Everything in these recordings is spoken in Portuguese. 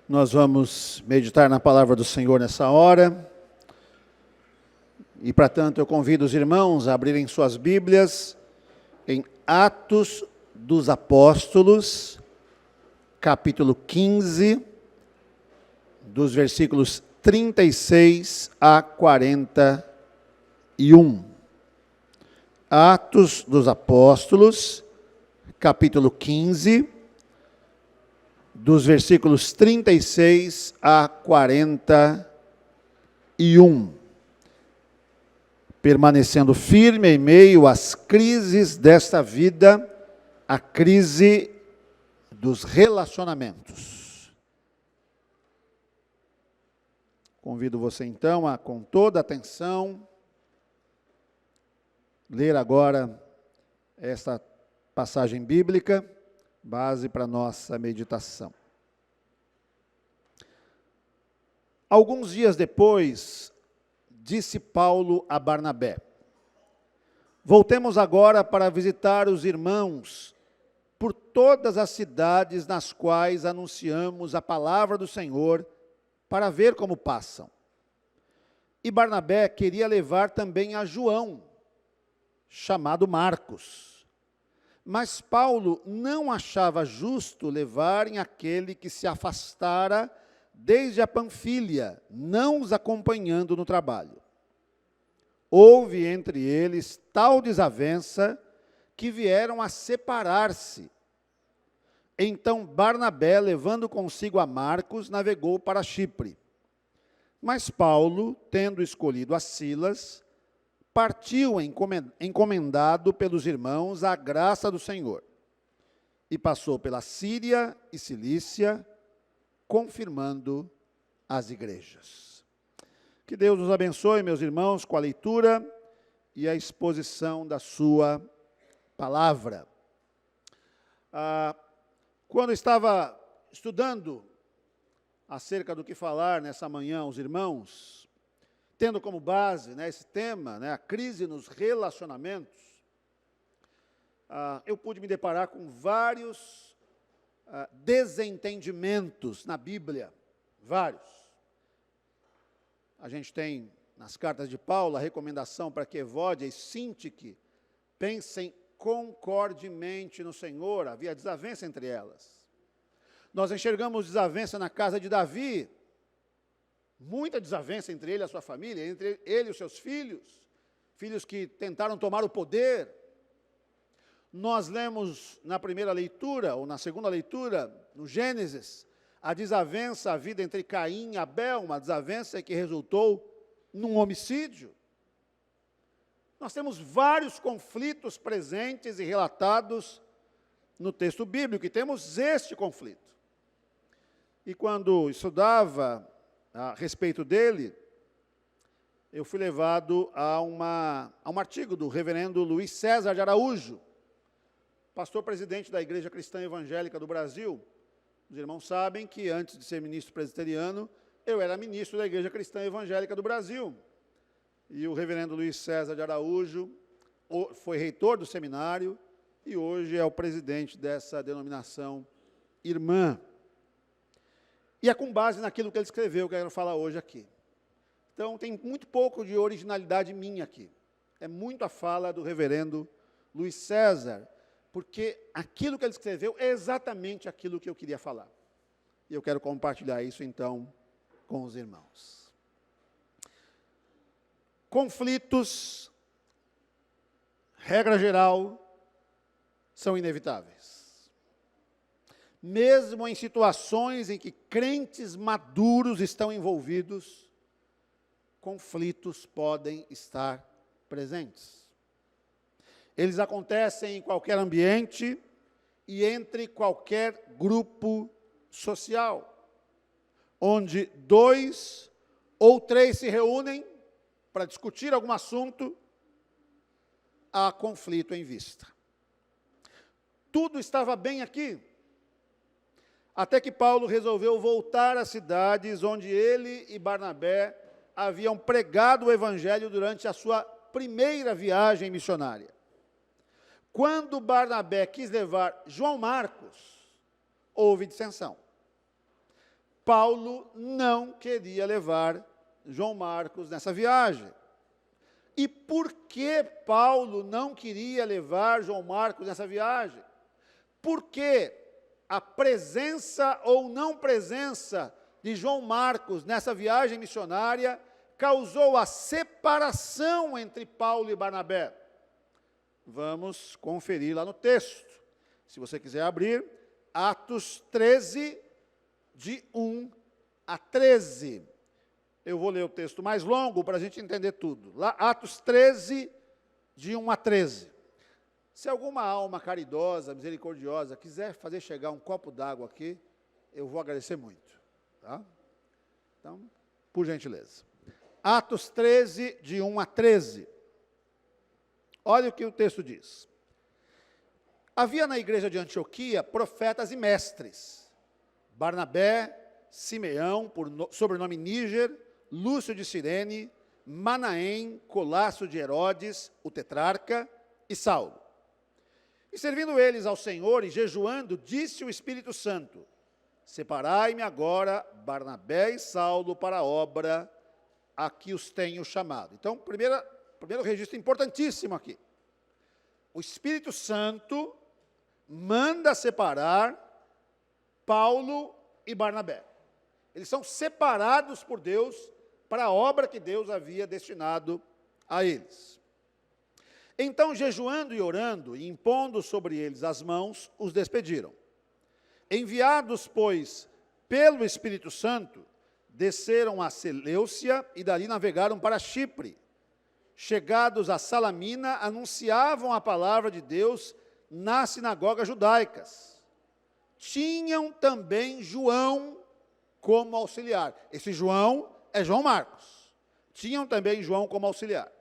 Nós vamos meditar na palavra do Senhor nessa hora. E, para tanto, eu convido os irmãos a abrirem suas Bíblias em Atos dos Apóstolos, capítulo 15, dos versículos 36 a 41. Atos dos Apóstolos, capítulo 15, dos versículos 36 a 41. Permanecendo firme em meio às crises desta vida, a crise dos relacionamentos. Convido você então a, com toda atenção, ler agora esta passagem bíblica, base para nossa meditação. Alguns dias depois, disse Paulo a Barnabé: voltemos agora para visitar os irmãos por todas as cidades nas quais anunciamos a palavra do Senhor, para ver como passam. E Barnabé queria levar também a João, chamado Marcos. Mas Paulo não achava justo levarem aquele que se afastara desde a Panfília, não os acompanhando no trabalho. Houve entre eles tal desavença que vieram a separar-se. Então Barnabé, levando consigo a Marcos, navegou para Chipre. Mas Paulo, tendo escolhido a Silas, partiu encomendado pelos irmãos à graça do Senhor, e passou pela Síria e Cilícia, confirmando as igrejas. Que Deus nos abençoe, meus irmãos, com a leitura e a exposição da sua palavra. Quando eu estava estudando acerca do que falar nessa manhã aos irmãos, tendo como base esse tema, a crise nos relacionamentos, eu pude me deparar com vários desentendimentos na Bíblia, vários. A gente tem nas cartas de Paulo a recomendação para que Evódia e Sintique pensem concordemente no Senhor. Havia desavença entre elas. Nós enxergamos desavença na casa de Davi, muita desavença entre ele e a sua família, entre ele e os seus filhos, filhos que tentaram tomar o poder. Nós lemos na primeira leitura, ou na segunda leitura, no Gênesis, a desavença havida entre Caim e Abel, uma desavença que resultou num homicídio. Nós temos vários conflitos presentes e relatados no texto bíblico, e temos este conflito. E quando estudava a respeito dele, eu fui levado a um artigo do reverendo Luiz César de Araújo, pastor presidente da Igreja Cristã Evangélica do Brasil. Os irmãos sabem que antes de ser ministro presbiteriano, eu era ministro da Igreja Cristã Evangélica do Brasil. E o reverendo Luiz César de Araújo foi reitor do seminário e hoje é o presidente dessa denominação irmã. E é com base naquilo que ele escreveu que eu quero falar hoje aqui. Então, tem muito pouco de originalidade minha aqui. É muito a fala do reverendo Luiz César, porque aquilo que ele escreveu é exatamente aquilo que eu queria falar. E eu quero compartilhar isso, então, com os irmãos. Conflitos, regra geral, são inevitáveis. Mesmo em situações em que crentes maduros estão envolvidos, conflitos podem estar presentes. Eles acontecem em qualquer ambiente e entre qualquer grupo social, onde 2 ou 3 se reúnem para discutir algum assunto, há conflito em vista. Tudo estava bem aqui, até que Paulo resolveu voltar às cidades onde ele e Barnabé haviam pregado o evangelho durante a sua primeira viagem missionária. Quando Barnabé quis levar João Marcos, houve dissensão. Paulo não queria levar João Marcos nessa viagem. E por que Paulo não queria levar João Marcos nessa viagem? Porque a presença ou não presença de João Marcos nessa viagem missionária causou a separação entre Paulo e Barnabé. Vamos conferir lá no texto. Se você quiser abrir, Atos 13, de 1 a 13. Eu vou ler o texto mais longo para a gente entender tudo. Lá, Atos 13, de 1 a 13. Se alguma alma caridosa, misericordiosa, quiser fazer chegar um copo d'água aqui, eu vou agradecer muito. Tá? Então, por gentileza. Atos 13, de 1 a 13. Olha o que o texto diz. Havia na igreja de Antioquia profetas e mestres. Barnabé, Simeão, sobrenome Níger, Lúcio de Cirene, Manaém, Colasso de Herodes, o tetrarca, e Saulo. E servindo eles ao Senhor e jejuando, disse o Espírito Santo: separai-me agora Barnabé e Saulo para a obra a que os tenho chamado. Então, primeiro registro importantíssimo aqui. O Espírito Santo manda separar Paulo e Barnabé. Eles são separados por Deus para a obra que Deus havia destinado a eles. Então, jejuando e orando, e impondo sobre eles as mãos, os despediram. Enviados, pois, pelo Espírito Santo, desceram a Seleucia e dali navegaram para Chipre. Chegados a Salamina, anunciavam a palavra de Deus nas sinagogas judaicas. Tinham também João como auxiliar. Esse João é João Marcos. Tinham também João como auxiliar.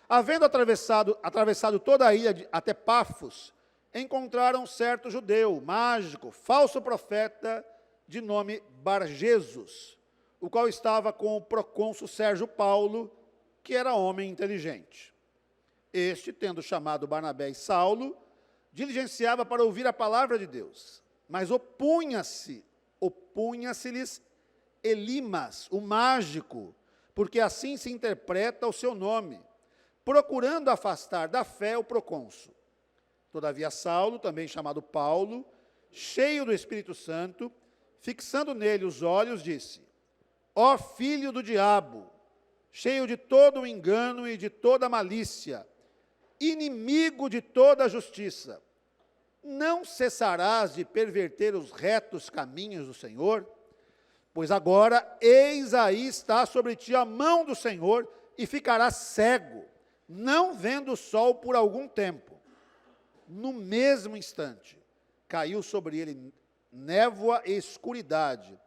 Havendo atravessado toda a ilha até Pafos, encontraram certo judeu, mágico, falso profeta, de nome Barjesus, o qual estava com o procônsul Sérgio Paulo, que era homem inteligente. Este, tendo chamado Barnabé e Saulo, diligenciava para ouvir a palavra de Deus, mas opunha-se-lhes Elimas, o mágico, porque assim se interpreta o seu nome, procurando afastar da fé o procônsul. Todavia Saulo, também chamado Paulo, cheio do Espírito Santo, fixando nele os olhos, disse: ó filho do diabo, cheio de todo o engano e de toda a malícia, inimigo de toda a justiça, não cessarás de perverter os retos caminhos do Senhor? Pois agora, eis aí está sobre ti a mão do Senhor, e ficarás cego, não vendo o sol por algum tempo. No mesmo instante, caiu sobre ele névoa e escuridade,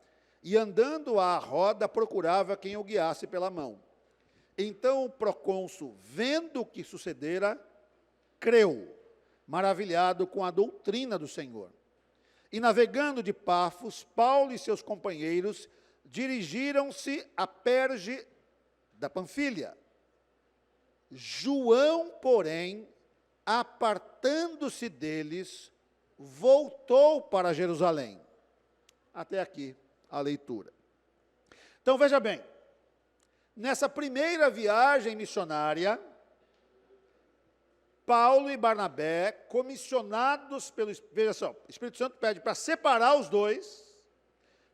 e andando à roda, procurava quem o guiasse pela mão. Então o procônsul, vendo o que sucedera, creu, maravilhado com a doutrina do Senhor. E navegando de Pafos, Paulo e seus companheiros dirigiram-se a Perge da Panfilha. João, porém, apartando-se deles, voltou para Jerusalém. Até aqui a leitura. Então veja bem, nessa primeira viagem missionária, Paulo e Barnabé, comissionados pelo, veja só, o Espírito Santo pede para separar os dois,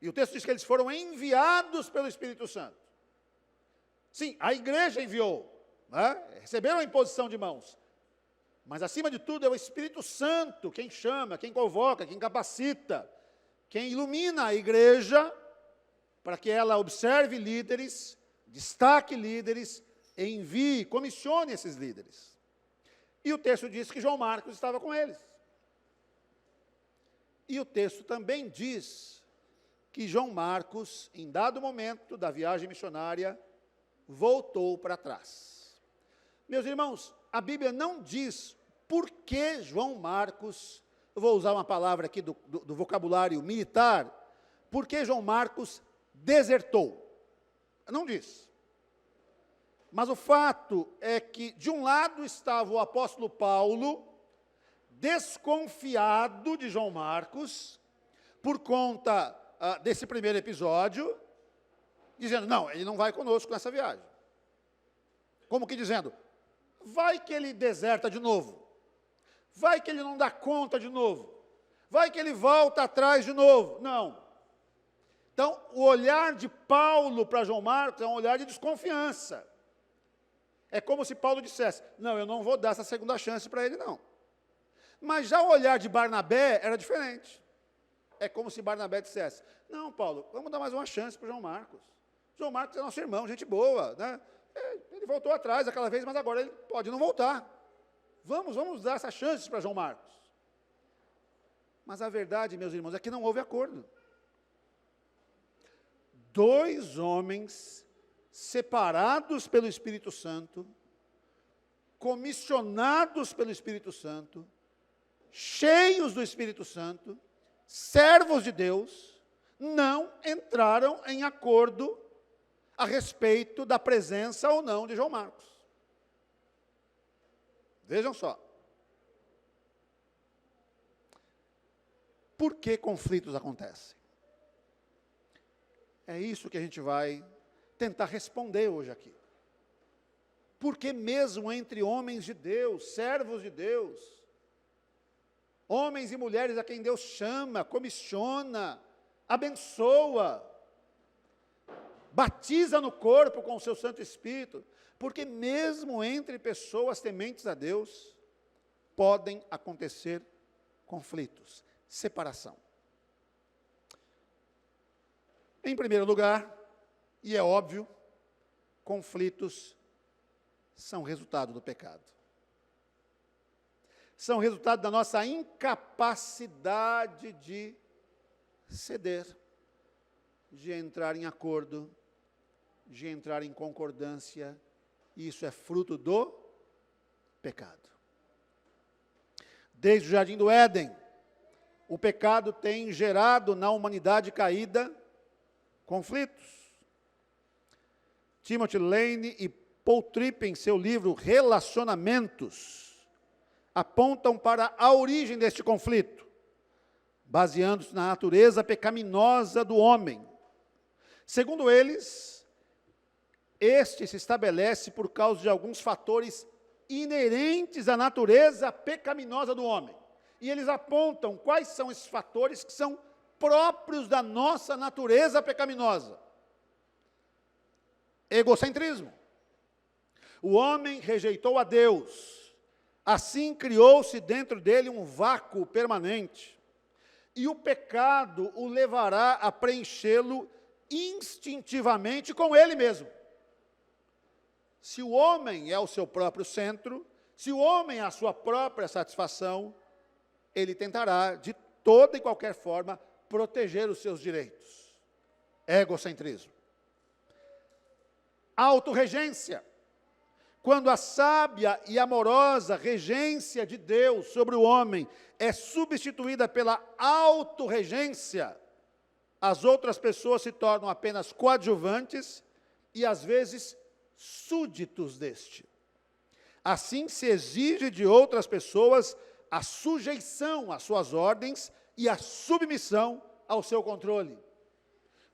e o texto diz que eles foram enviados pelo Espírito Santo. Sim, a igreja enviou, né? Receberam a imposição de mãos, mas acima de tudo é o Espírito Santo quem chama, quem convoca, quem capacita, quem ilumina a igreja para que ela observe líderes, destaque líderes, envie, comissione esses líderes. E o texto diz que João Marcos estava com eles. E o texto também diz que João Marcos, em dado momento da viagem missionária, voltou para trás. Meus irmãos, a Bíblia não diz por que João Marcos, eu vou usar uma palavra aqui do vocabulário militar, por que João Marcos desertou. Não diz. Mas o fato é que, de um lado, estava o apóstolo Paulo, desconfiado de João Marcos, por conta desse primeiro episódio, dizendo, não, ele não vai conosco nessa viagem. Como que dizendo, vai que ele deserta de novo, vai que ele não dá conta de novo, vai que ele volta atrás de novo. Não. Então, o olhar de Paulo para João Marcos é um olhar de desconfiança. É como se Paulo dissesse, não, eu não vou dar essa segunda chance para ele, não. Mas já o olhar de Barnabé era diferente. É como se Barnabé dissesse, não, Paulo, vamos dar mais uma chance para João Marcos. João Marcos é nosso irmão, gente boa, né? Ele voltou atrás aquela vez, mas agora ele pode não voltar. Vamos dar essa chance para João Marcos. Mas a verdade, meus irmãos, é que não houve acordo. 2 homens separados pelo Espírito Santo, comissionados pelo Espírito Santo, cheios do Espírito Santo, servos de Deus, não entraram em acordo a respeito da presença ou não de João Marcos. Vejam só. Por que conflitos acontecem? É isso que a gente vai tentar responder hoje aqui. Porque mesmo entre homens de Deus, servos de Deus, homens e mulheres a quem Deus chama, comissiona, abençoa, batiza no corpo com o seu Santo Espírito, porque mesmo entre pessoas tementes a Deus, podem acontecer conflitos, separação. Em primeiro lugar, e é óbvio, conflitos são resultado do pecado. São resultado da nossa incapacidade de ceder, de entrar em acordo, de entrar em concordância. Isso é fruto do pecado. Desde o Jardim do Éden, o pecado tem gerado na humanidade caída conflitos. Timothy Lane e Paul Tripp, em seu livro Relacionamentos, apontam para a origem deste conflito, baseando-se na natureza pecaminosa do homem. Segundo eles, este se estabelece por causa de alguns fatores inerentes à natureza pecaminosa do homem. E eles apontam quais são esses fatores que são próprios da nossa natureza pecaminosa. Egocentrismo. O homem rejeitou a Deus, assim criou-se dentro dele um vácuo permanente, e o pecado o levará a preenchê-lo instintivamente com ele mesmo. Se o homem é o seu próprio centro, se o homem é a sua própria satisfação, ele tentará, de toda e qualquer forma, proteger os seus direitos. Egocentrismo. Autorregência. Quando a sábia e amorosa regência de Deus sobre o homem é substituída pela autorregência, as outras pessoas se tornam apenas coadjuvantes e, às vezes, súditos deste. Assim se exige de outras pessoas a sujeição às suas ordens e a submissão ao seu controle.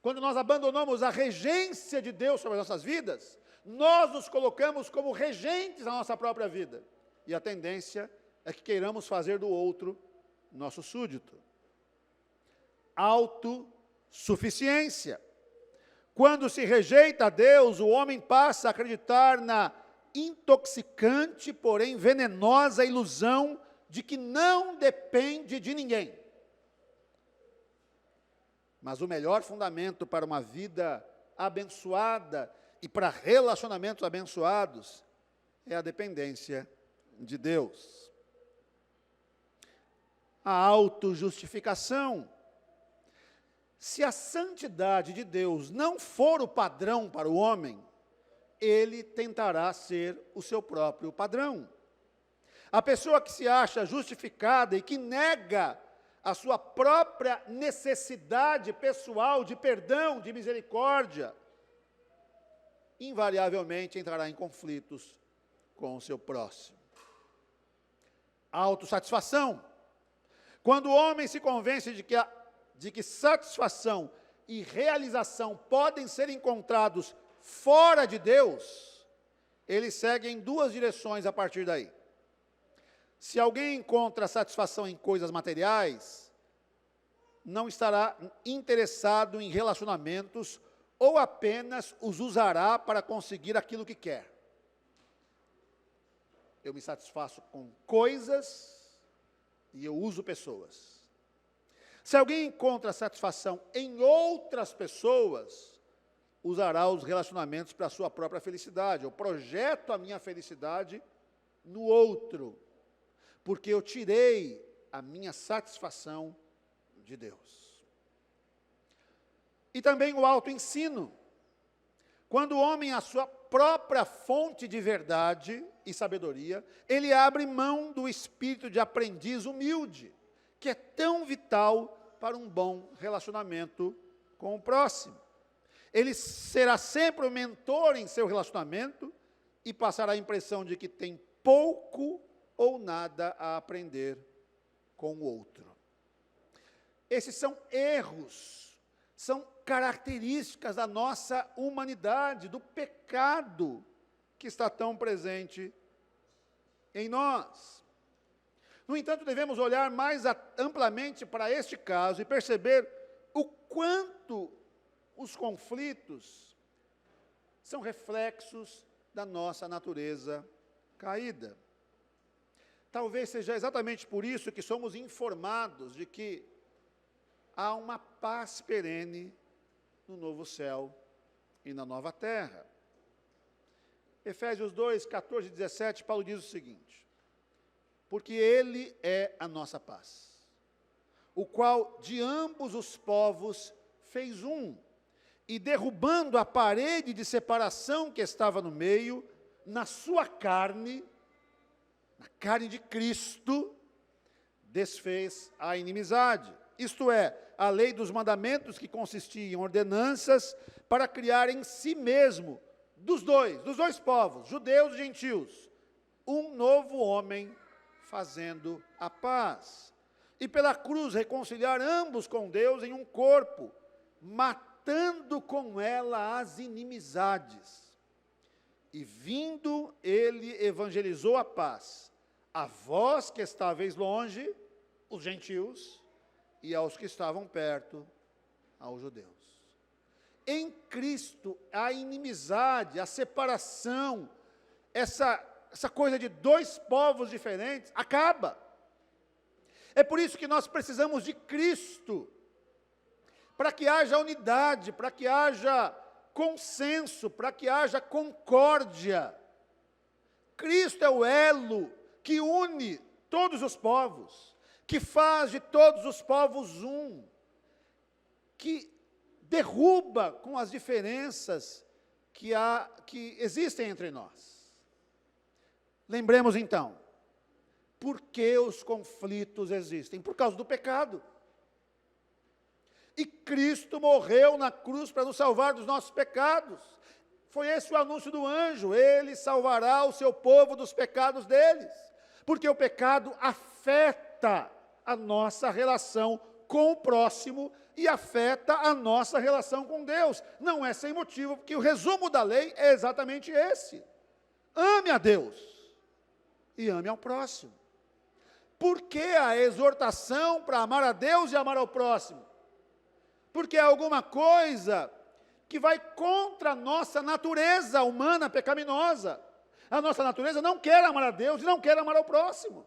Quando nós abandonamos a regência de Deus sobre as nossas vidas, nós nos colocamos como regentes da nossa própria vida. E a tendência é que queiramos fazer do outro nosso súdito. Autossuficiência. Quando se rejeita a Deus, o homem passa a acreditar na intoxicante, porém venenosa ilusão de que não depende de ninguém. Mas o melhor fundamento para uma vida abençoada e para relacionamentos abençoados é a dependência de Deus. A autojustificação. Se a santidade de Deus não for o padrão para o homem, ele tentará ser o seu próprio padrão. A pessoa que se acha justificada e que nega a sua própria necessidade pessoal de perdão, de misericórdia, invariavelmente entrará em conflitos com o seu próximo. Autossatisfação. Quando o homem se convence de que a de que satisfação e realização podem ser encontrados fora de Deus, ele segue em duas direções a partir daí. Se alguém encontra satisfação em coisas materiais, não estará interessado em relacionamentos ou apenas os usará para conseguir aquilo que quer. Eu me satisfaço com coisas e eu uso pessoas. Se alguém encontra satisfação em outras pessoas, usará os relacionamentos para a sua própria felicidade. Eu projeto a minha felicidade no outro, porque eu tirei a minha satisfação de Deus. E também o autoensino. Quando o homem é a sua própria fonte de verdade e sabedoria, ele abre mão do espírito de aprendiz humilde, que é tão vital para um bom relacionamento com o próximo. Ele será sempre o mentor em seu relacionamento e passará a impressão de que tem pouco ou nada a aprender com o outro. Esses são erros, são características da nossa humanidade, do pecado que está tão presente em nós. No entanto, devemos olhar mais amplamente para este caso e perceber o quanto os conflitos são reflexos da nossa natureza caída. Talvez seja exatamente por isso que somos informados de que há uma paz perene no novo céu e na nova terra. Efésios 2, 14 e 17, Paulo diz o seguinte: porque Ele é a nossa paz, o qual de ambos os povos fez um, e derrubando a parede de separação que estava no meio, na sua carne, na carne de Cristo, desfez a inimizade. Isto é, a lei dos mandamentos que consistia em ordenanças para criar em si mesmo, dos dois povos, judeus e gentios, um novo homem fazendo a paz. E pela cruz reconciliar ambos com Deus em um corpo, matando com ela as inimizades. E vindo ele evangelizou a paz, a vós que estáveis longe, os gentios, e aos que estavam perto, aos judeus. Em Cristo, a inimizade, a separação, essa coisa de dois povos diferentes, acaba. É por isso que nós precisamos de Cristo, para que haja unidade, para que haja consenso, para que haja concórdia. Cristo é o elo que une todos os povos, que faz de todos os povos um, que derruba com as diferenças que existem entre nós. Lembremos então, por que os conflitos existem? Por causa do pecado. E Cristo morreu na cruz para nos salvar dos nossos pecados. Foi esse o anúncio do anjo: Ele salvará o seu povo dos pecados deles. Porque o pecado afeta a nossa relação com o próximo e afeta a nossa relação com Deus. Não é sem motivo, porque o resumo da lei é exatamente esse: ame a Deus e ame ao próximo. Por que a exortação para amar a Deus e amar ao próximo? Porque é alguma coisa que vai contra a nossa natureza humana pecaminosa. A nossa natureza não quer amar a Deus e não quer amar ao próximo.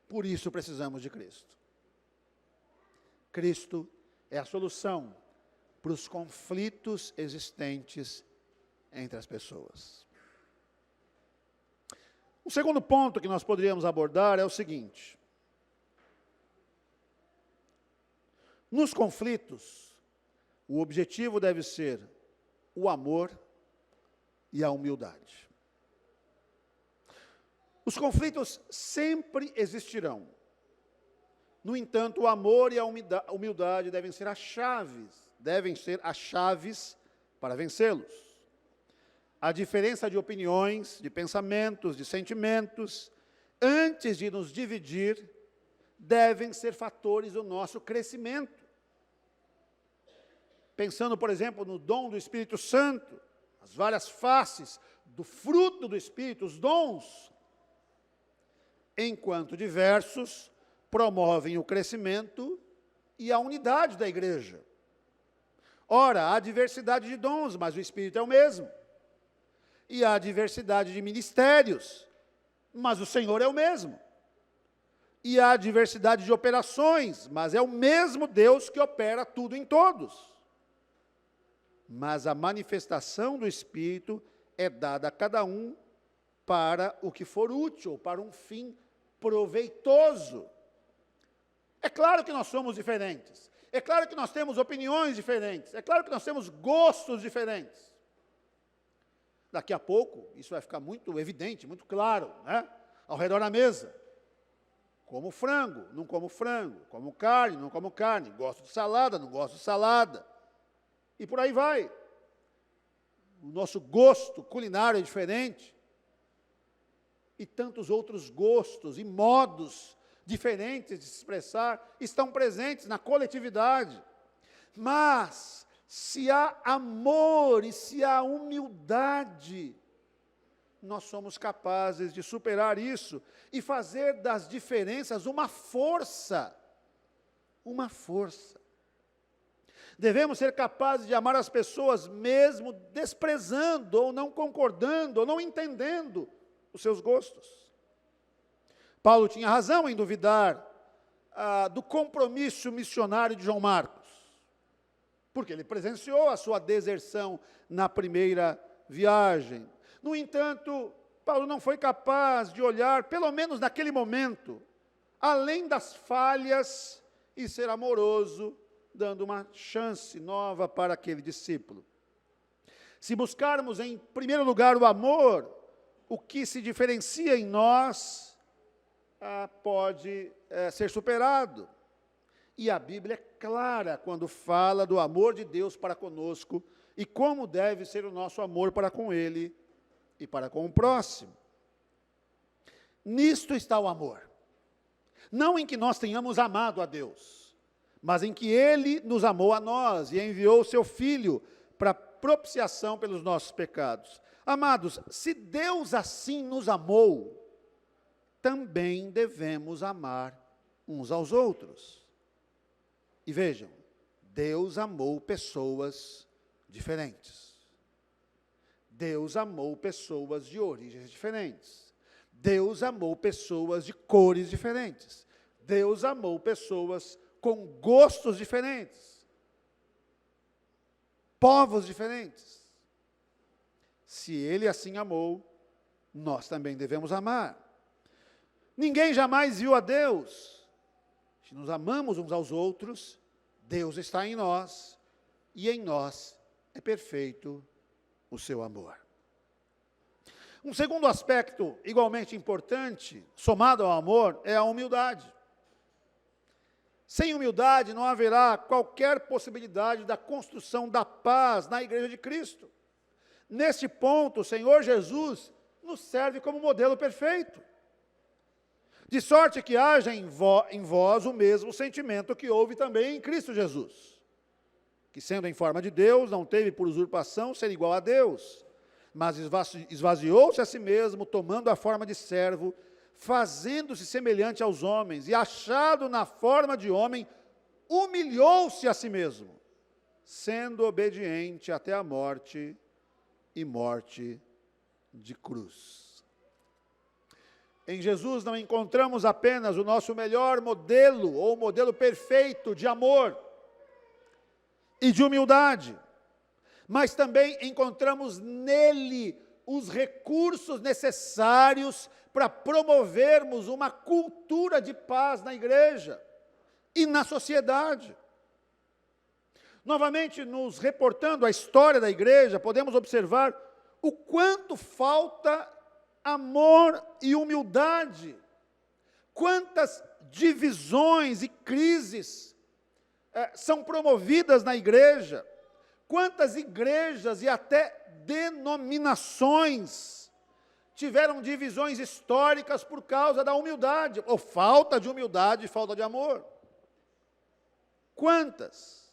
Por isso precisamos de Cristo. Cristo é a solução para os conflitos existentes entre as pessoas. O segundo ponto que nós poderíamos abordar é o seguinte: nos conflitos, o objetivo deve ser o amor e a humildade. Os conflitos sempre existirão. No entanto, o amor e a humildade devem ser as chaves para vencê-los. A diferença de opiniões, de pensamentos, de sentimentos, antes de nos dividir, devem ser fatores do nosso crescimento. Pensando, por exemplo, no dom do Espírito Santo, as várias faces do fruto do Espírito, os dons, enquanto diversos, promovem o crescimento e a unidade da igreja. Ora, há diversidade de dons, mas o Espírito é o mesmo. E há diversidade de ministérios, mas o Senhor é o mesmo. E há diversidade de operações, mas é o mesmo Deus que opera tudo em todos. Mas a manifestação do Espírito é dada a cada um para o que for útil, para um fim proveitoso. É claro que nós somos diferentes. É claro que nós temos opiniões diferentes. É claro que nós temos gostos diferentes. Daqui a pouco, isso vai ficar muito evidente, muito claro, né? Ao redor da mesa. Como frango, não como frango. Como carne, não como carne. Gosto de salada, não gosto de salada. E por aí vai. O nosso gosto culinário é diferente. E tantos outros gostos e modos diferentes de se expressar estão presentes na coletividade. Mas, se há amor e se há humildade, nós somos capazes de superar isso e fazer das diferenças uma força. Uma força. Devemos ser capazes de amar as pessoas mesmo desprezando, ou não concordando, ou não entendendo os seus gostos. Paulo tinha razão em duvidar do compromisso missionário de João Marcos, porque ele presenciou a sua deserção na primeira viagem. No entanto, Paulo não foi capaz de olhar, pelo menos naquele momento, além das falhas e ser amoroso, dando uma chance nova para aquele discípulo. Se buscarmos em primeiro lugar o amor, o que se diferencia em nós pode ser superado. E a Bíblia é clara quando fala do amor de Deus para conosco e como deve ser o nosso amor para com Ele e para com o próximo. Nisto está o amor. Não em que nós tenhamos amado a Deus, mas em que Ele nos amou a nós e enviou o Seu Filho para propiciação pelos nossos pecados. Amados, se Deus assim nos amou, também devemos amar uns aos outros. E vejam, Deus amou pessoas diferentes. Deus amou pessoas de origens diferentes. Deus amou pessoas de cores diferentes. Deus amou pessoas com gostos diferentes. Povos diferentes. Se Ele assim amou, nós também devemos amar. Ninguém jamais viu a Deus. Se nos amamos uns aos outros, Deus está em nós, e em nós é perfeito o seu amor. Um segundo aspecto igualmente importante, somado ao amor, é a humildade. Sem humildade não haverá qualquer possibilidade da construção da paz na Igreja de Cristo. Neste ponto, o Senhor Jesus nos serve como modelo perfeito. De sorte que haja em vós o mesmo sentimento que houve também em Cristo Jesus, que sendo em forma de Deus, não teve por usurpação ser igual a Deus, mas esvaziou-se a si mesmo, tomando a forma de servo, fazendo-se semelhante aos homens, e achado na forma de homem, humilhou-se a si mesmo, sendo obediente até a morte e morte de cruz. Em Jesus não encontramos apenas o nosso melhor modelo, ou modelo perfeito de amor e de humildade, mas também encontramos nele os recursos necessários para promovermos uma cultura de paz na igreja e na sociedade. Novamente, nos reportando a história da igreja, podemos observar o quanto falta amor e humildade, quantas divisões e crises são promovidas na igreja, quantas igrejas e até denominações tiveram divisões históricas por causa da humildade, ou falta de humildade e falta de amor. Quantas?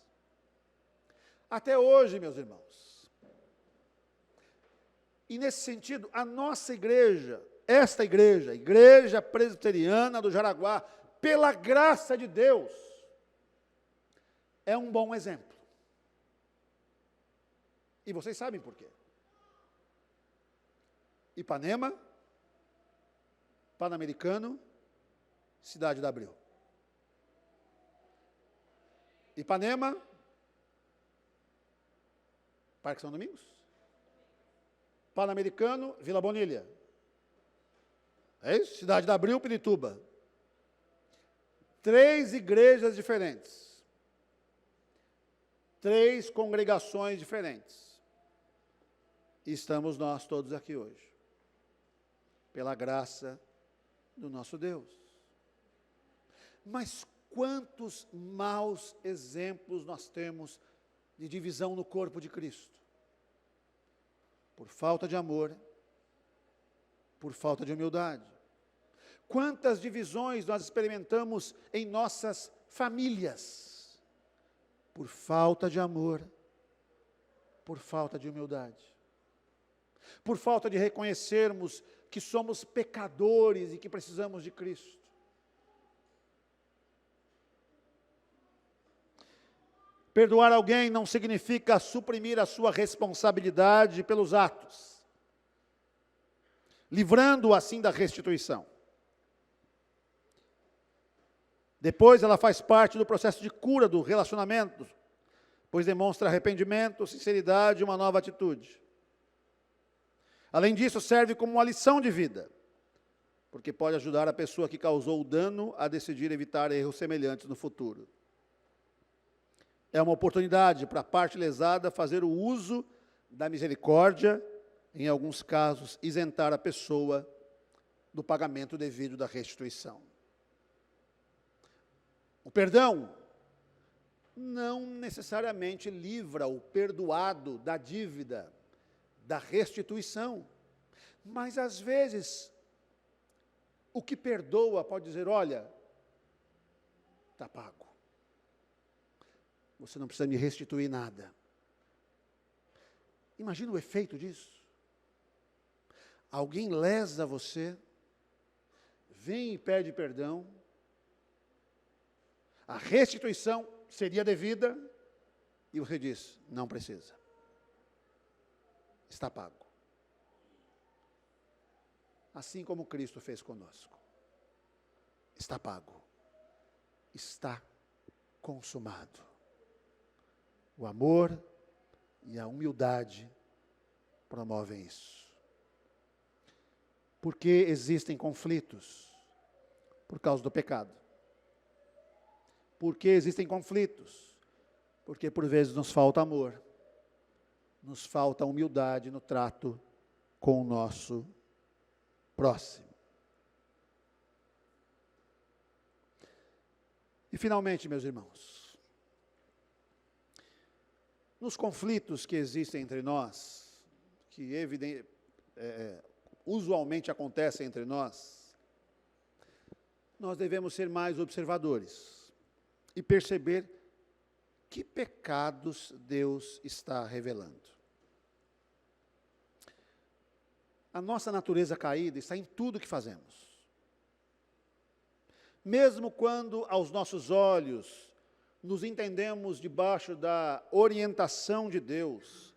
Até hoje, meus irmãos. E nesse sentido, a nossa igreja, esta igreja, a Igreja Presbiteriana do Jaraguá, pela graça de Deus, é um bom exemplo. E vocês sabem por quê. Ipanema, Pan-Americano, Cidade da Abril. Ipanema, Parque São Domingos. Pan-Americano, Vila Bonilha. É isso? Cidade da Abril, Pirituba. 3 igrejas diferentes. 3 congregações diferentes. E estamos nós todos aqui hoje. Pela graça do nosso Deus. Mas quantos maus exemplos nós temos de divisão no corpo de Cristo? Por falta de amor, por falta de humildade. Quantas divisões nós experimentamos em nossas famílias? Por falta de amor, por falta de humildade. Por falta de reconhecermos que somos pecadores e que precisamos de Cristo. Perdoar alguém não significa suprimir a sua responsabilidade pelos atos, livrando-o assim da restituição. Depois ela faz parte do processo de cura do relacionamento, pois demonstra arrependimento, sinceridade e uma nova atitude. Além disso, serve como uma lição de vida, porque pode ajudar a pessoa que causou o dano a decidir evitar erros semelhantes no futuro. É uma oportunidade para a parte lesada fazer o uso da misericórdia, em alguns casos, isentar a pessoa do pagamento devido da restituição. O perdão não necessariamente livra o perdoado da dívida, da restituição, mas às vezes o que perdoa pode dizer, olha, está pago, você não precisa me restituir nada. Imagina o efeito disso. Alguém lesa você, vem e pede perdão, a restituição seria devida, e você diz, não precisa. Está pago. Assim como Cristo fez conosco. Está pago. Está consumado. O amor e a humildade promovem isso. Porque existem conflitos? Por causa do pecado. Por que existem conflitos? Porque por vezes nos falta amor. Nos falta humildade no trato com o nosso próximo. E finalmente, meus irmãos, nos conflitos que existem entre nós, que usualmente acontecem entre nós, nós devemos ser mais observadores e perceber que pecados Deus está revelando. A nossa natureza caída está em tudo que fazemos. Mesmo quando aos nossos olhos nos entendemos debaixo da orientação de Deus,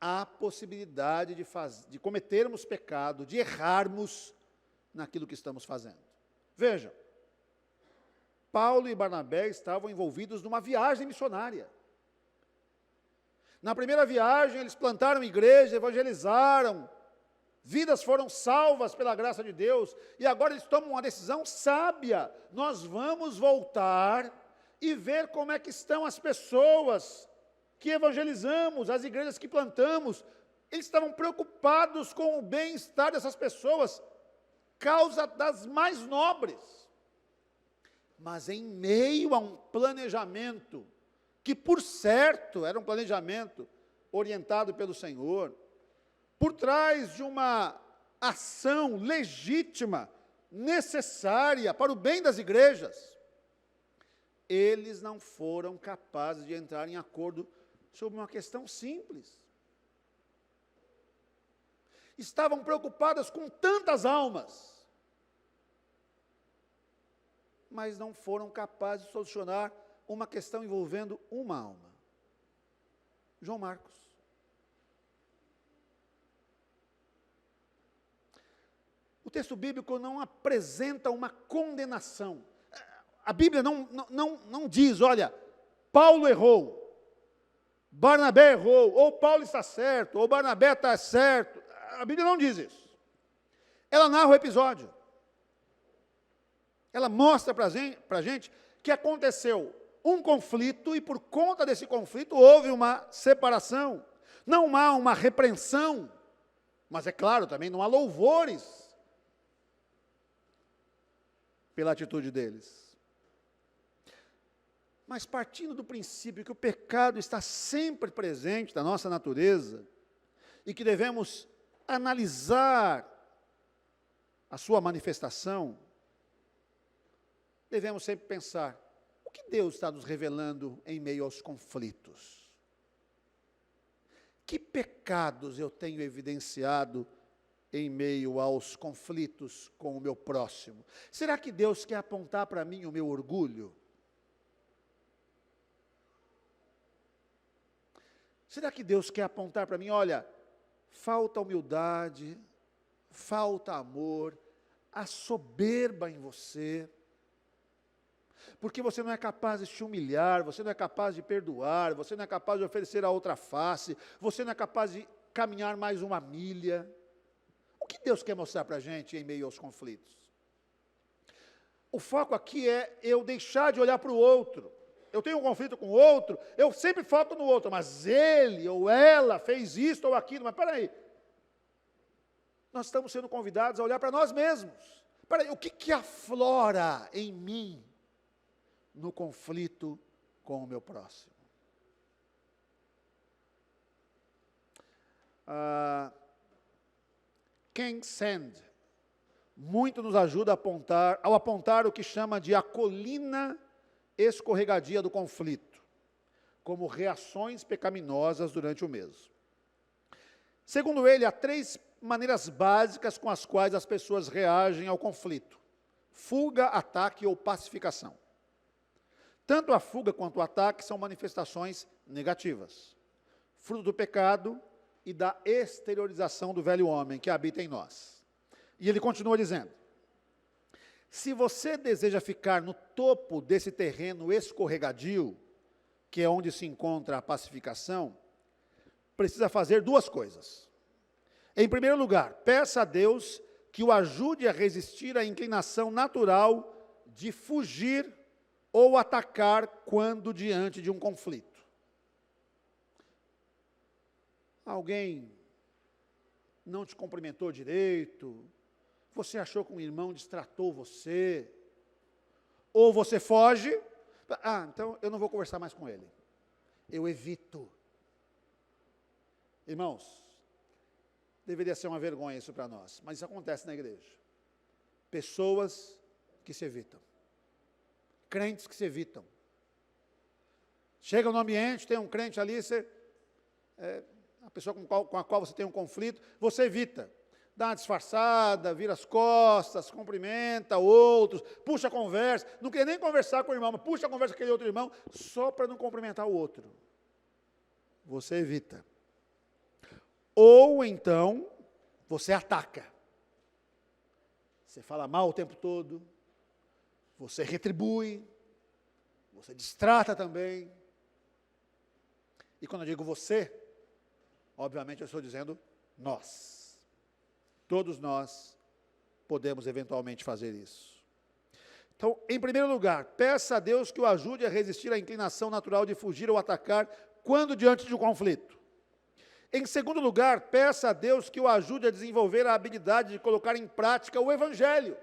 há possibilidade de cometermos pecado, de errarmos naquilo que estamos fazendo. Vejam, Paulo e Barnabé estavam envolvidos numa viagem missionária. Na primeira viagem, eles plantaram igreja, evangelizaram, vidas foram salvas pela graça de Deus, e agora eles tomam uma decisão sábia. Nós vamos voltar e ver como é que estão as pessoas que evangelizamos, as igrejas que plantamos. Eles estavam preocupados com o bem-estar dessas pessoas, causa das mais nobres. Mas em meio a um planejamento, que por certo era um planejamento orientado pelo Senhor, por trás de uma ação legítima, necessária para o bem das igrejas, eles não foram capazes de entrar em acordo sobre uma questão simples. Estavam preocupadas com tantas almas, mas não foram capazes de solucionar uma questão envolvendo uma alma. João Marcos. O texto bíblico não apresenta uma condenação. A Bíblia não diz, olha, Paulo errou, Barnabé errou, ou Paulo está certo, ou Barnabé está certo. A Bíblia não diz isso. Ela narra o episódio. Ela mostra para a gente que aconteceu um conflito e por conta desse conflito houve uma separação. Não há uma repreensão, mas é claro, também não há louvores pela atitude deles. Mas partindo do princípio que o pecado está sempre presente na nossa natureza e que devemos analisar a sua manifestação, devemos sempre pensar, o que Deus está nos revelando em meio aos conflitos? Que pecados eu tenho evidenciado em meio aos conflitos com o meu próximo? Será que Deus quer apontar para mim o meu orgulho? Será que Deus quer apontar para mim, olha, falta humildade, falta amor, a soberba em você, porque você não é capaz de se humilhar, você não é capaz de perdoar, você não é capaz de oferecer a outra face, você não é capaz de caminhar mais uma milha. O que Deus quer mostrar para a gente em meio aos conflitos? O foco aqui é eu deixar de olhar para o outro. Eu tenho um conflito com o outro, eu sempre foco no outro, mas ele ou ela fez isso ou aquilo, mas peraí, nós estamos sendo convidados a olhar para nós mesmos. Peraí, o que aflora em mim no conflito com o meu próximo? Ken Sand muito nos ajuda ao apontar o que chama de a colina escorregadia do conflito, como reações pecaminosas durante o mesmo. Segundo ele, há 3 maneiras básicas com as quais as pessoas reagem ao conflito: fuga, ataque ou pacificação. Tanto a fuga quanto o ataque são manifestações negativas, fruto do pecado e da exteriorização do velho homem que habita em nós. E ele continua dizendo: se você deseja ficar no topo desse terreno escorregadio, que é onde se encontra a pacificação, precisa fazer 2 coisas. Em primeiro lugar, peça a Deus que o ajude a resistir à inclinação natural de fugir ou atacar quando diante de um conflito. Alguém não te cumprimentou direito, você achou que um irmão destratou você, ou você foge, então eu não vou conversar mais com ele, eu evito. Irmãos, deveria ser uma vergonha isso para nós, mas isso acontece na igreja. Pessoas que se evitam, crentes que se evitam. Chega no ambiente, tem um crente ali, a pessoa com a qual você tem um conflito, você evita. Dá uma disfarçada, vira as costas, cumprimenta outros, puxa a conversa, não quer nem conversar com o irmão, mas puxa a conversa com aquele outro irmão, só para não cumprimentar o outro. Você evita. Ou então, você ataca. Você fala mal o tempo todo, você retribui, você distrata também. E quando eu digo você, obviamente eu estou dizendo nós. Todos nós podemos eventualmente fazer isso. Então, em primeiro lugar, peça a Deus que o ajude a resistir à inclinação natural de fugir ou atacar quando diante de um conflito. Em segundo lugar, peça a Deus que o ajude a desenvolver a habilidade de colocar em prática o Evangelho,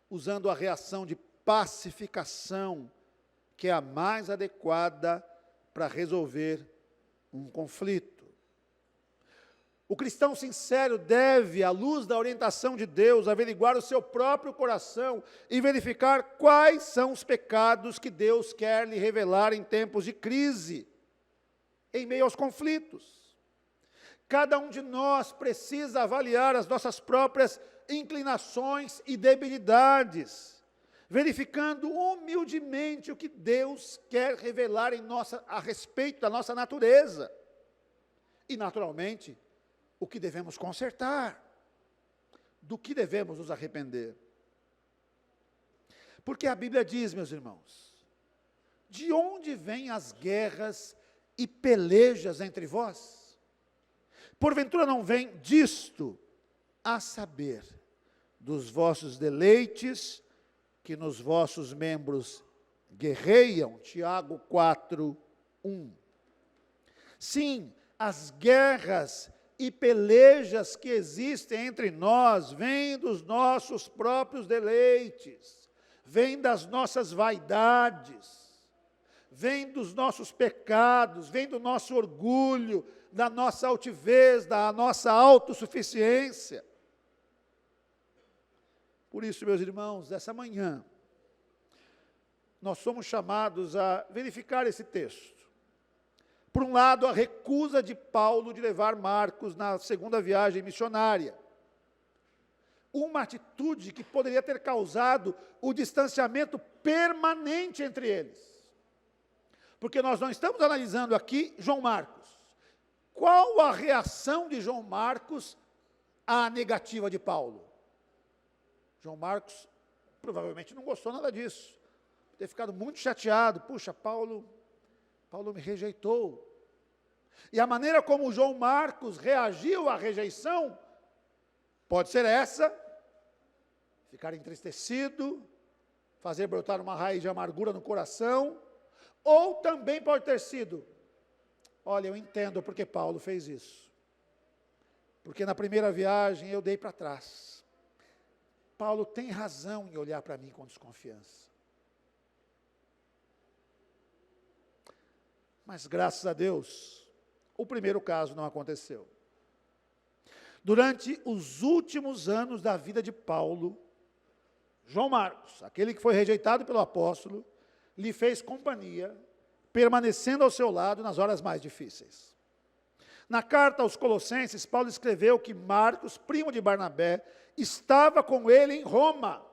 usando a reação de pacificação, que é a mais adequada para resolver um conflito. O cristão sincero deve, à luz da orientação de Deus, averiguar o seu próprio coração e verificar quais são os pecados que Deus quer lhe revelar em tempos de crise, em meio aos conflitos. Cada um de nós precisa avaliar as nossas próprias inclinações e debilidades, verificando humildemente o que Deus quer revelar a respeito da nossa natureza. E, naturalmente, o que devemos consertar, do que devemos nos arrepender. Porque a Bíblia diz, meus irmãos, de onde vêm as guerras e pelejas entre vós? Porventura não vem disto, a saber, dos vossos deleites, que nos vossos membros guerreiam. Tiago 4, 1. Sim, as guerras e pelejas que existem entre nós vêm dos nossos próprios deleites, vêm das nossas vaidades, vêm dos nossos pecados, vêm do nosso orgulho, da nossa altivez, da nossa autossuficiência. Por isso, meus irmãos, essa manhã, nós somos chamados a verificar esse texto. Por um lado, a recusa de Paulo de levar Marcos na segunda viagem missionária. Uma atitude que poderia ter causado o distanciamento permanente entre eles. Porque nós não estamos analisando aqui João Marcos. Qual a reação de João Marcos à negativa de Paulo? João Marcos provavelmente não gostou nada disso. Ter ficado muito chateado. Puxa, Paulo me rejeitou. E a maneira como João Marcos reagiu à rejeição, pode ser essa: ficar entristecido, fazer brotar uma raiz de amargura no coração, ou também pode ter sido: olha, eu entendo porque Paulo fez isso. Porque na primeira viagem eu dei para trás. Paulo tem razão em olhar para mim com desconfiança. Mas, graças a Deus, o primeiro caso não aconteceu. Durante os últimos anos da vida de Paulo, João Marcos, aquele que foi rejeitado pelo apóstolo, lhe fez companhia, permanecendo ao seu lado nas horas mais difíceis. Na carta aos Colossenses, Paulo escreveu que Marcos, primo de Barnabé, estava com ele em Roma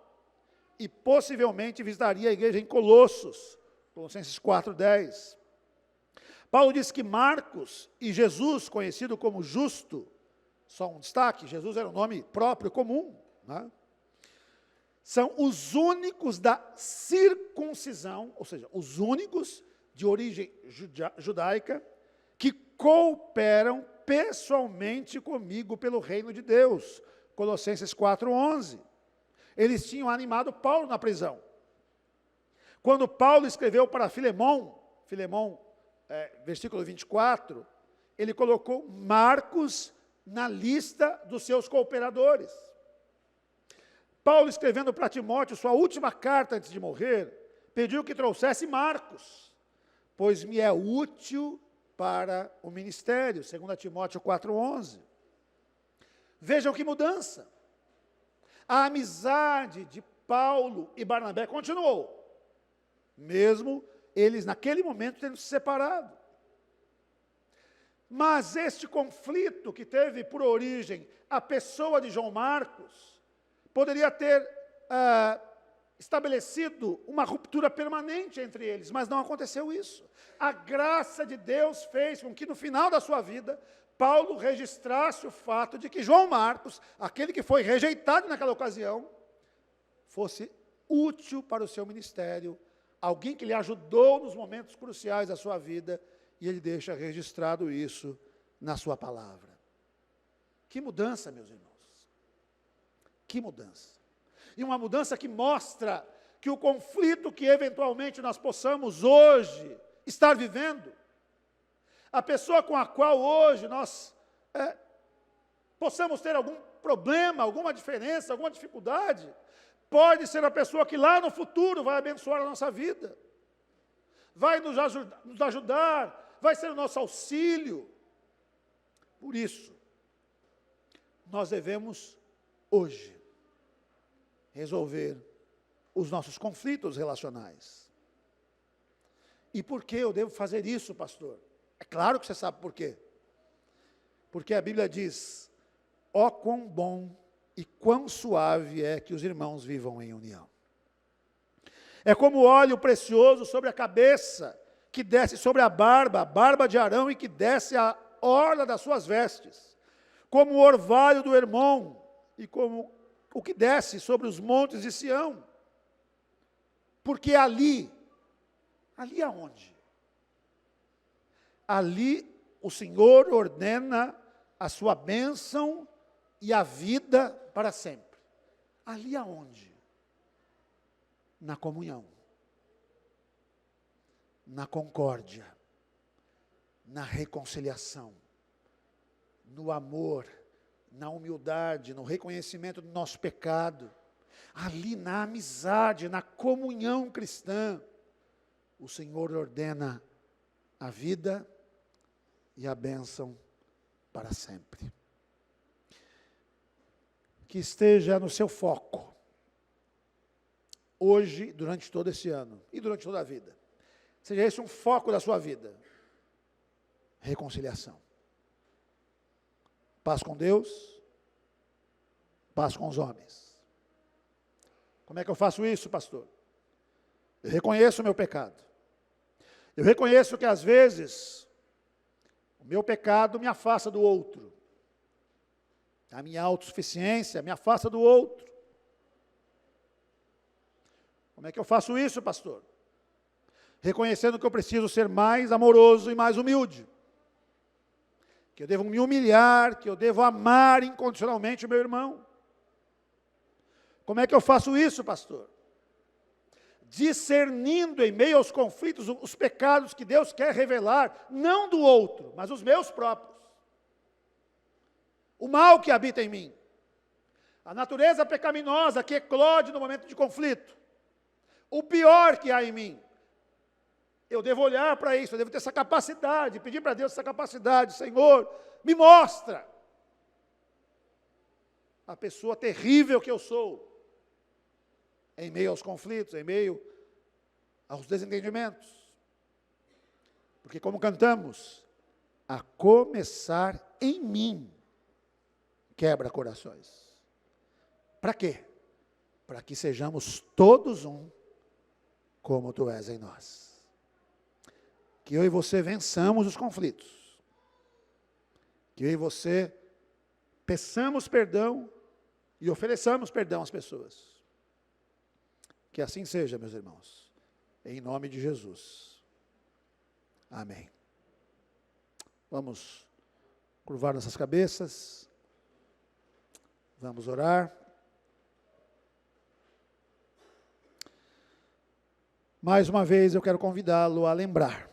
e possivelmente visitaria a igreja em Colossos, Colossenses 4:10. Paulo diz que Marcos e Jesus, conhecido como Justo, só um destaque, Jesus era um nome próprio, comum, né? São os únicos da circuncisão, ou seja, os únicos de origem judaica, que cooperam pessoalmente comigo pelo reino de Deus. Colossenses 4:11. Eles tinham animado Paulo na prisão. Quando Paulo escreveu para Filemão, versículo 24, ele colocou Marcos na lista dos seus cooperadores. Paulo, escrevendo para Timóteo, sua última carta antes de morrer, pediu que trouxesse Marcos, pois me é útil para o ministério, 2 Timóteo 4:11. Vejam que mudança. A amizade de Paulo e Barnabé continuou, mesmo eles naquele momento tendo se separado. Mas este conflito que teve por origem a pessoa de João Marcos, poderia ter estabelecido uma ruptura permanente entre eles, mas não aconteceu isso. A graça de Deus fez com que no final da sua vida, Paulo registrasse o fato de que João Marcos, aquele que foi rejeitado naquela ocasião, fosse útil para o seu ministério, alguém que lhe ajudou nos momentos cruciais da sua vida, e ele deixa registrado isso na sua palavra. Que mudança, meus irmãos. Que mudança. E uma mudança que mostra que o conflito que eventualmente nós possamos hoje estar vivendo, a pessoa com a qual hoje nós possamos ter algum problema, alguma diferença, alguma dificuldade, pode ser a pessoa que lá no futuro vai abençoar a nossa vida, vai nos ajudar, vai ser o nosso auxílio. Por isso, nós devemos, hoje, resolver os nossos conflitos relacionais. E por que eu devo fazer isso, pastor? É claro que você sabe por quê. Porque a Bíblia diz: ó quão bom e quão suave é que os irmãos vivam em união. É como óleo precioso sobre a cabeça, que desce sobre a barba de Arão, e que desce a orla das suas vestes. Como o orvalho do Hermon, e como o que desce sobre os montes de Sião. Porque ali aonde? Ali o Senhor ordena a sua bênção e a vida para sempre. Ali aonde? Na comunhão, na concórdia, na reconciliação, no amor, na humildade, no reconhecimento do nosso pecado, ali na amizade, na comunhão cristã, o Senhor ordena a vida e a bênção para sempre. Que esteja no seu foco, hoje, durante todo esse ano e durante toda a vida. Seja esse um foco da sua vida. Reconciliação. Paz com Deus, paz com os homens. Como é que eu faço isso, pastor? Eu reconheço o meu pecado. Eu reconheço que às vezes o meu pecado me afasta do outro. A minha autossuficiência me afasta do outro. Como é que eu faço isso, pastor? Reconhecendo que eu preciso ser mais amoroso e mais humilde. Que eu devo me humilhar, que eu devo amar incondicionalmente o meu irmão. Como é que eu faço isso, pastor? Discernindo em meio aos conflitos os pecados que Deus quer revelar, não do outro, mas os meus próprios. O mal que habita em mim. A natureza pecaminosa que eclode no momento de conflito. O pior que há em mim. Eu devo olhar para isso, eu devo ter essa capacidade, pedir para Deus essa capacidade. Senhor, me mostra a pessoa terrível que eu sou, em meio aos conflitos, em meio aos desentendimentos. Porque como cantamos, a começar em mim, quebra corações. Para quê? Para que sejamos todos um, como tu és em nós. Que eu e você vençamos os conflitos. Que eu e você peçamos perdão e ofereçamos perdão às pessoas. Que assim seja, meus irmãos. Em nome de Jesus. Amém. Vamos curvar nossas cabeças. Vamos orar. Mais uma vez eu quero convidá-lo a lembrar